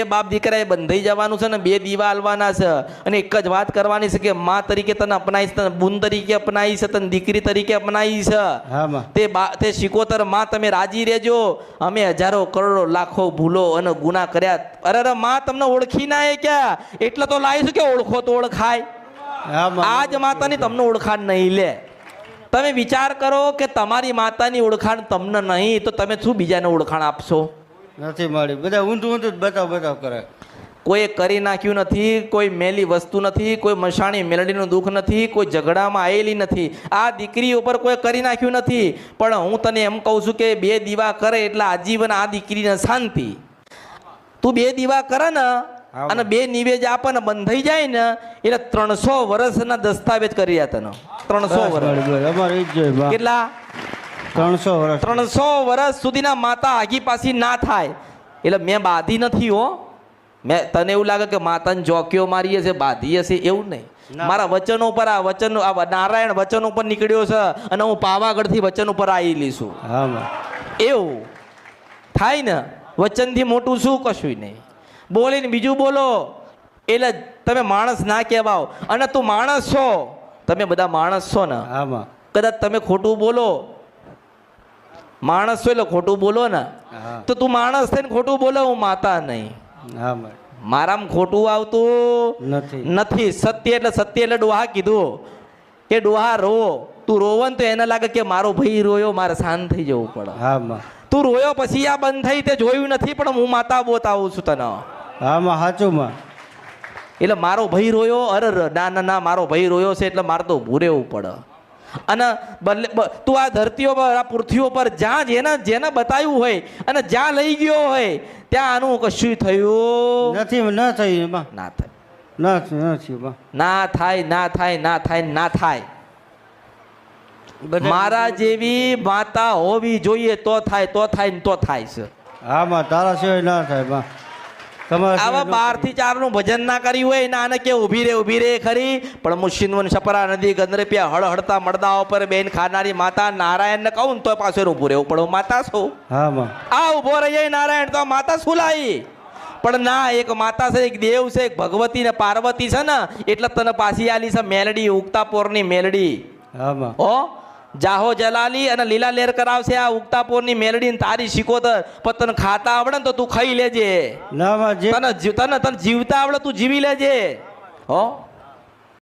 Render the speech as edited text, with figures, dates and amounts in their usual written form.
એ બાપ દીકરાએ બંધાઈ જવાનું છે ને 2 દીવા હાલવાના છે અને એક જ વાત કરવાની છે કે માં તરીકે તને અપનાવીશ, તને બુન તરીકે અપનાવીશ, તને દીકરી તરીકે અપનાવીશ. તે શિકોતર માં તમે રાજી રહેજો. અમે હજારો કરોડો લાખો ભૂલો અને ગુના કર્યા. અરે માં તમને ઓળખી ના ક્યાં એટલે તો લાવીશું કે ઓળખો તો ઓળખાય. આજ માતાની તમને ઓળખાણ નહીં લે. તમે વિચાર કરો કે તમારી માતાની ઓળખાણ તમને નહીં તો તમે શું બીજાને ઓળખાણ આપશો? નથી મળી. બધા ઊંધું ઊંધું બતાવ કરે. કોઈ કરી નાખ્યું નથી, કોઈ મેલી વસ્તુ નથી, કોઈ મશાણી મેલડીનું દુઃખ નથી, કોઈ ઝઘડામાં આવેલી નથી. આ દીકરી ઉપર કોઈ કરી નાખ્યું નથી. પણ હું તને એમ કહું છું કે 2 દીવા કરે એટલે આજીવન આ દીકરીને શાંતિ. તું 2 દીવા કરે ને અને 2 નિવેજ આપે ને બંધાઈ જાય ને એટલે 300 વર્ષના દસ્તાવેજ કરી રહ્યા તને. 300 વર્ષ કેટલા? 300 વર્ષ સુધીના માતા આગી પાછી ના થાય. એટલે મેં બાધી નથી હો. મેં તને એવું લાગે કે માતાને જોક્યો મારી હશે, બાધી હશે, એવું નહીં. મારા વચનો ઉપર આ વચન નારાયણ વચન ઉપર નીકળ્યો છે અને હું પાવાગઢથી વચન ઉપર આવેલી છું. એવું થાય ને. વચનથી મોટું શું? કશું નહીં. બોલીને બીજું બોલો એટલે તમે માણસ ના કહેવાઓ. અને તું માણસ છો, તમે બધા માણસ છો ને. કદાચ તમે ખોટું બોલો, માણસ છો એટલે ખોટું બોલો ને, તો તું માણસ થઈને ખોટું બોલો, હું માતા નહીં. મારામાં ખોટું આવતું નથી. સત્ય એટલે ડોહા કીધું કે ડોહા રોવો. તું રોવો ને તો એને લાગે કે મારો ભાઈ રોયો, મારે શાંત થઈ જવું પડે. તું રોયો પછી આ બંધ થઈ તે જોયું નથી, પણ હું માતા બતાવું છું તને. સાચું. એટલે મારો ભાઈ રોયો, અરે ના મારો ભાઈ રોયો છે એટલે મારે તો ઊભું રહેવું પડે. અને તું આ ધરતીઓ પર, આ પૃથ્વીઓ પર જ્યાં જેને બતાવ્યું હોય અને જ્યાં લઈ ગયો હોય ત્યાં આનું કશું થયું નથી. ના થાય. મારા જેવી માતા હોવી જોઈએ તો થાય છે. તારા સિવાય ના થાય. આવા 12 થી 4 નું ભજન ના કર્યું હોય ને આને કે ઊભી રે ખરી. પણ મુશિનવન છપરા નદી ગંદરપિયા હળહળતા મળદા ઉપર બેન ખાનારી માતા નારાયણ ને કહું તો પાછળ ઊભું રહેવું પડે. માતા શું? આ ઊભો રહી નારાયણ તો માતા શું લાવી? પણ ના, એક માતા છે, એક દેવ છે, એક ભગવતી ને પાર્વતી છે ને એટલે તને પાછી આલી છે મેલડી, ઉગતાપોરની મેલડી. જાહો જલાલી અને લીલા લેર કરાવશે આ ઉગતાપોરની મેલડી ને તારી શિકોતર. પણ તને ખાતા આવડે ને તો તું ખાઈ લેજે. તને જીવતા આવડે તું જીવી લેજે.